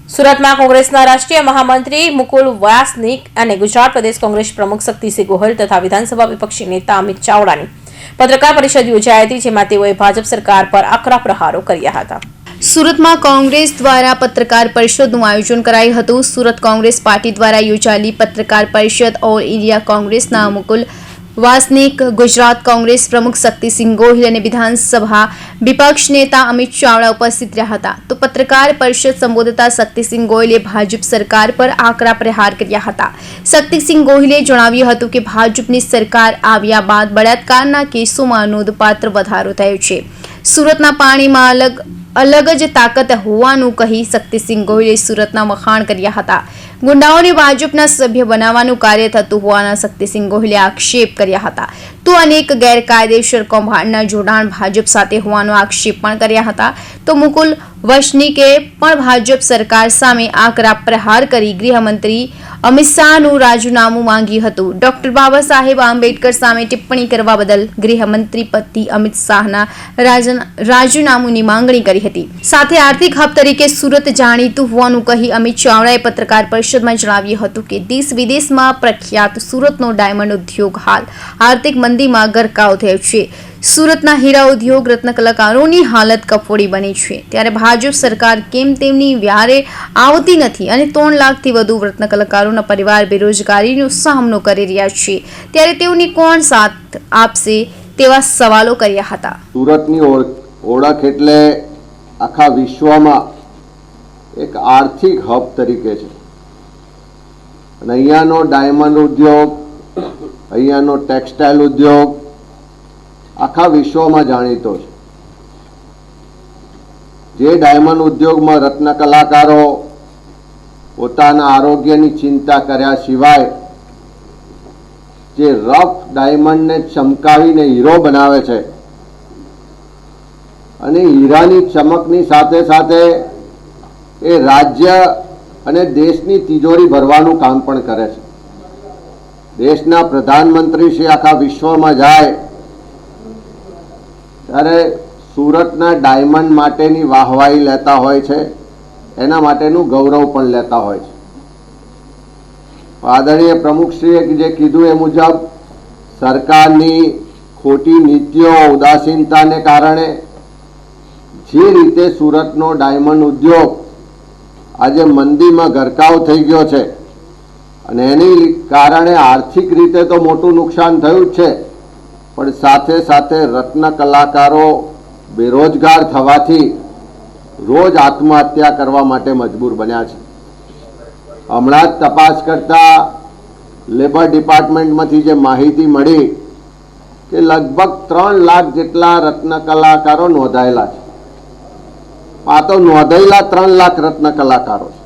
સુરતમાં કોંગ્રેસના રાષ્ટ્રીય મહામંત્રી મુકુલ વાસનિક અને ગુજરાત પ્રદેશ કોંગ્રેસ પ્રમુખ શક્તિસિંહ ગોહિલ તથા વિધાનસભા વિપક્ષી નેતા અમિત ચાવડાની પત્રકાર પરિષદ યોજાઈ હતી, જેમાં તેઓએ ભાજપ સરકાર પર આકરા પ્રહારો કર્યા હતા. સુરતમાં કોંગ્રેસ દ્વારા પત્રકાર પરિષદનું આયોજન કરાયું હતું. સુરત કોંગ્રેસ પાર્ટી દ્વારા યોજાયેલી પત્રકાર પરિષદ ઓલ ઇન્ડિયા કોંગ્રેસના મુકુલ વાસનિક, ગુજરાત કોંગ્રેસ પ્રમુખ શક્તિસિંહ ગોહિલ અને વિધાનસભા વિપક્ષ નેતા અમિત ચાવડા ઉપસ્થિત રહ્યા હતા. તો પત્રકાર પરિષદ સંબોધતા શક્તિસિંહ ગોહિલે ભાજપ સરકાર પર આકરા પ્રહાર કર્યા હતા. શક્તિસિંહ ગોહિલે જણાવ્યું હતું કે ભાજપની સરકાર આવ્યા બાદ બળાત્કારના કેસોમાં નોંધપાત્ર વધારો થયો છે. સુરતના પાણીમાં અલગ જ તાકાત હોવાનું કહી શક્તિસિંહ ગોહિલે સુરતના વખાણ કર્યા હતા. ગુંડાઓને ભાજપના સભ્ય બનાવવાનું કાર્ય થતું હોવાના શક્તિસિંહ ગોહિલે આક્ષેપ કર્યા હતા. તો અનેક ગેરકાયદેસર કૌભાંડના જોડાણ ભાજપ સાથે હોવાનો આક્ષેપ પણ કર્યા હતા. તો મુકુલ વાસનિકે પણ ભાજપ સરકાર સામે આકરા પ્રહાર કરી ગૃહમંત્રી અમિત શાહનું રાજીનામું માંગ્યું હતું. ડોક્ટર બાબા સાહેબ આંબેડકર સામે ટિપ્પણી કરવા બદલ ગૃહમંત્રી પતિ અમિત શાહના રાજીનામુંની માંગણી કરી હતી. સાથે આર્થિક હબ તરીકે સુરત જાણીતું હોવાનું કહી અમિત ચાવડાએ પત્રકાર પરિષદમાં જણાવ્યું હતું કે દેશ વિદેશમાં પ્રખ્યાત સુરતનો ડાયમંડ ઉદ્યોગ હાલ આર્થિક મંદીમાં ગરકાવ થયો છે. સુરતના હીરા ઉદ્યોગ રત્ન કલાકારોની હાલત કફોડી બની છે. ત્યારે ભાજપ સરકાર કેમ તેમની વ્યારે આવતી નથી અને 3 લાખથી વધુ રત્ન કલાકારોના પરિવાર બેરોજગારીનો સામનો કરી રહ્યા છે, ત્યારે તેઓની કોણ સાથ આપશે તેવા સવાલો કર્યા હતા. સુરતની ઓળખ એટલે આખા વિશ્વમાં એક આર્થિક હબ તરીકે છે અને અહીંયાનો ડાયમંડ ઉદ્યોગ, અહીંયાનો ટેક્સટાઇલ ઉદ્યોગ આખા વિશ્વમાં જાણીતો છે. જે ડાયમંડ ઉદ્યોગમાં રત્ન કલાકારો પોતાના આરોગ્યની ચિંતા કર્યા સિવાય જે રફ ડાયમંડને ચમકાવીને હીરો બનાવે છે અને હીરાની ચમકની સાથે સાથે એ રાજ્ય અને દેશની તિજોરી ભરવાનું કામ પણ કરે છે. દેશના પ્રધાનમંત્રી શ્રી આખા વિશ્વમાં જાય ત્યારે સુરતના ડાયમંડ માટેની વાહવાહી લેતા હોય છે, એના માટેનું ગૌરવ પણ લેતા હોય છે. આદરણીય પ્રમુખશ્રીએ જે કીધું એ મુજબ સરકારની ખોટી નીતિઓ, ઉદાસીનતાને કારણે જે રીતે સુરતનો ડાયમંડ ઉદ્યોગ આજે મંદીમાં ગરકાવ થઈ ગયો છે અને એની કારણે આર્થિક રીતે તો મોટું નુકસાન થયું જ છે, પણ સાથે સાથે રત્ન કલાકારો બેરોજગાર થવાથી રોજ આત્મહત્યા કરવા માટે મજબૂર બન્યા છે. હમણાં જ તપાસ કરતા લેબર ડિપાર્ટમેન્ટમાંથી જે માહિતી મળી કે લગભગ 3 લાખ જેટલા રત્ન કલાકારો નોંધાયેલા છે. આ તો નોંધાયેલા 3 લાખ રત્ન કલાકારો છે.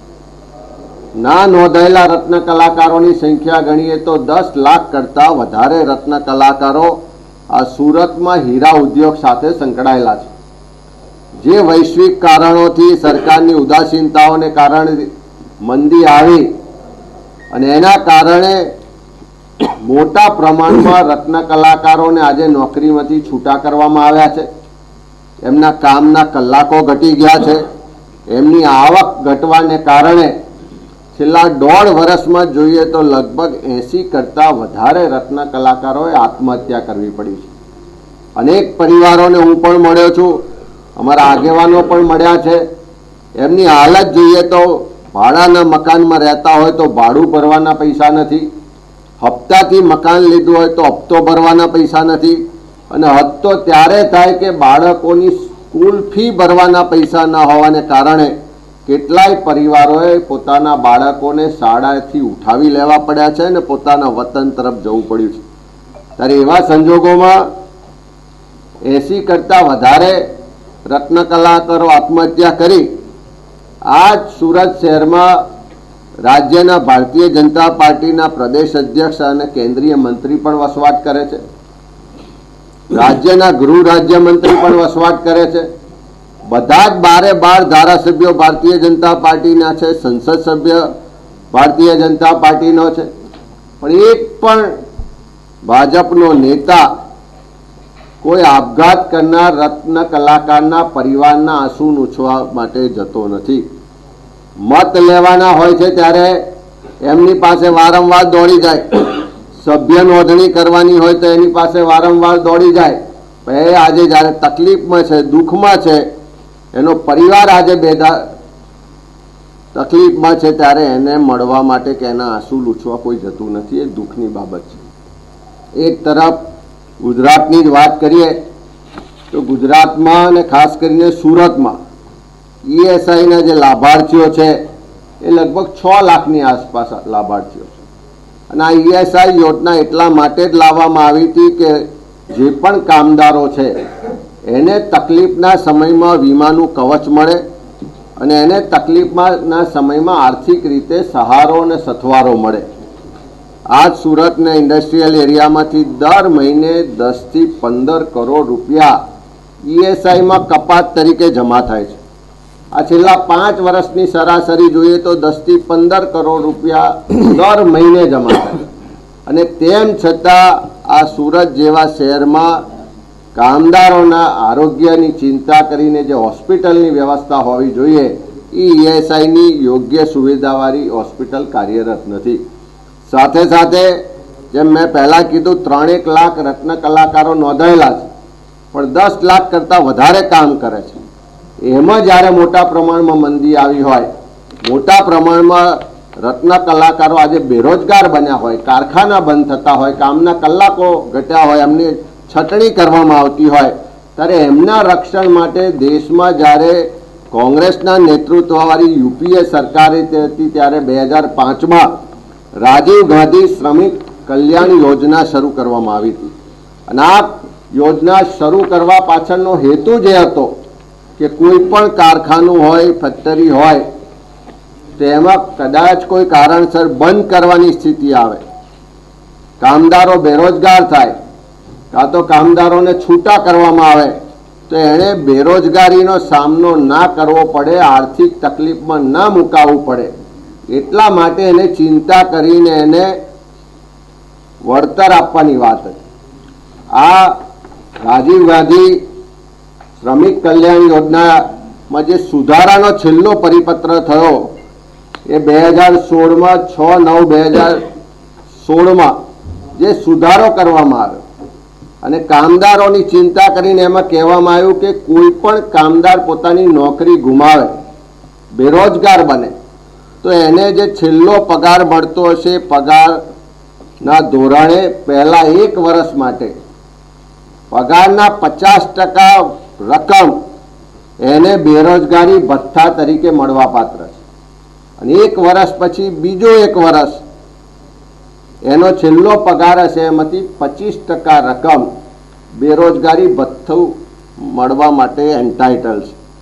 ના નોંધાયેલા રત્ન કલાકારોની સંખ્યા ગણીએ તો 10 લાખ કરતાં વધારે રત્ન કલાકારો આ સુરતમાં હીરા ઉદ્યોગ સાથે સંકળાયેલા છે. જે વૈશ્વિક કારણોથી સરકારની ઉદાસીનતાઓને કારણે મંદી આવી અને એના કારણે મોટા પ્રમાણમાં રત્ન કલાકારોને આજે નોકરીમાંથી છૂટા કરવામાં આવ્યા છે. એમના કામના કલાકો ઘટી ગયા છે. એમની આવક ઘટવાને કારણે છેલ્લા 1.5 વર્ષમાં જોઈએ તો લગભગ 80 કરતાં વધારે રત્ન કલાકારોએ આત્મહત્યા કરવી પડી છે. અનેક પરિવારોને હું પણ મળ્યો છું, અમારા આગેવાનો પણ મળ્યા છે. એમની હાલત જોઈએ તો ભાડાના મકાનમાં રહેતા હોય તો ભાડું ભરવાના પૈસા નથી, હપ્તાથી મકાન લીધું હોય તો હપ્તો ભરવાના પૈસા નથી, અને હદ તો ત્યારે થાય કે બાળકોની સ્કૂલ ફી ભરવાના પૈસા ન હોવાને કારણે કેટલાય પરિવારોએ પોતાના બાળકોને શાળાથી ઉઠાવી લેવા પડ્યા છે અને પોતાના વતન તરફ જવું પડ્યું છે. ત્યારે એવા સંજોગોમાં 80 કરતાં વધારે રત્ન કલાકારો આત્મહત્યા કરી આજ સુરત શહેરમાં રાજ્યના ભારતીય જનતા પાર્ટીના પ્રદેશ અધ્યક્ષ અને કેન્દ્રીય મંત્રી પણ વસવાટ કરે છે. રાજ્યના ગૃહ રાજ્યમંત્રી પણ વસવાટ કરે છે. બધા જ 12 ધારાસભ્યો ભારતીય જનતા પાર્ટીના છે, સંસદ સભ્ય ભારતીય જનતા પાર્ટીનો છે, પણ એક પણ ભાજપનો નેતા કોઈ આપઘાત કરનાર રત્ન કલાકારના પરિવારના આંસુ લૂછવા માટે જતો નથી. મત લેવાના હોય છે ત્યારે એમની પાસે વારંવાર દોડી જાય, સભ્ય નોંધણી કરવાની હોય તો એની પાસે વારંવાર દોડી જાય. પણ એ આજે જ્યારે તકલીફમાં છે, દુઃખમાં છે, એનો પરિવાર આજે તકલીફમાં છે, ત્યારે એને મળવા માટે કે એના આંસુ લૂછવા કોઈ જતું નથી. એ દુઃખની બાબત છે. એક તરફ ગુજરાતની જ વાત કરીએ તો ગુજરાતમાં અને ખાસ કરીને સુરતમાં ઈએસઆઈના જે લાભાર્થીઓ છે એ લગભગ 6 લાખની આસપાસ લાભાર્થીઓ છે. અને આ ઈએસઆઈ યોજના એટલા માટે જ લાવવામાં આવી હતી કે જે પણ કામદારો છે એને તકલીફના સમયમાં વીમાનું કવચ મળે અને એને તકલીફના સમયમાં આર્થિક રીતે સહારો અને સથવારો મળે. આજ સુરતના ઇન્ડસ્ટ્રીયલ એરિયામાંથી દર મહિને 10 થી 15 કરોડ રૂપિયા ઈએસઆઈમાં કપાત તરીકે જમા થાય છે. આ છેલ્લા 5 વર્ષની સરાસરી જોઈએ તો 10 થી 15 કરોડ રૂપિયા દર મહિને જમા થાય. અને તેમ છતાં આ સુરત જેવા શહેરમાં કામદારોના આરોગ્યની ચિંતા કરીને જે હોસ્પિટલની વ્યવસ્થા હોવી જોઈએ એ ઈએસઆઈની યોગ્ય સુવિધાવાળી હોસ્પિટલ કાર્યરત નથી. સાથે સાથે જેમ મેં પહેલાં કીધું 3 લાખ રત્ન કલાકારો નોંધાયેલા છે, પણ 10 લાખ કરતાં વધારે કામ કરે છે. એમાં જ્યારે મોટા પ્રમાણમાં મંદી આવી હોય, મોટા પ્રમાણમાં રત્ન કલાકારો આજે બેરોજગાર બન્યા હોય, કારખાના બંધ થતા હોય, કામના કલાકો ઘટ્યા હોય, એમની છટણી કરવામાં આવતી હોય, ત્યારે એમના રક્ષણ માટે દેશમાં જ્યારે કોંગ્રેસના નેતૃત્વવાળી યુપીએ સરકાર હતી ત્યારે 2005માં રાજીવ ગાંધી શ્રમિક કલ્યાણ યોજના શરૂ કરવામાં આવી હતી. અને આ યોજના શરૂ કરવા પાછળનો હેતુ જે હતો કે કોઈ પણ કારખાનું હોય, ફેક્ટરી હોય, તેમાં કદાચ કોઈ કારણસર બંધ કરવાની સ્થિતિ આવે, કામદારો બેરોજગાર થાય, કાં તો કામદારોને છૂટા કરવામાં આવે તો એણે બેરોજગારીનો સામનો ના કરવો પડે, આર્થિક તકલીફમાં ના મુકાવવું પડે, એટલા માટે એને ચિંતા કરીને એને વળતર આપવાની વાત હતી. આ રાજીવ ગાંધી શ્રમિક કલ્યાણ યોજનામાં જે સુધારાનો છેલ્લો પરિપત્ર થયો એ 2016માં 6/9/2016માં જે સુધારો કરવામાં આવ્યો અને કામદારોની ચિંતા કરીને એમાં કહેવામાં આવ્યું કે કોઈ પણ કામદાર પોતાની નોકરી ગુમાવે, બેરોજગાર બને તો એને જે છેલ્લો પગાર મળતો હશે પગારના ધોરણે પહેલા 1 વર્ષ માટે પગારના 50% રકમ એને બેરોજગારી ભથ્થા તરીકે મળવાપાત્ર છે. અને 1 વર્ષ પછી બીજો 1 વર્ષ એનો છેલ્લો પગાર હશે એમાંથી 25% રકમ બેરોજગારી ભથ્થું મળવા માટે એન્ટાઇટલ છે.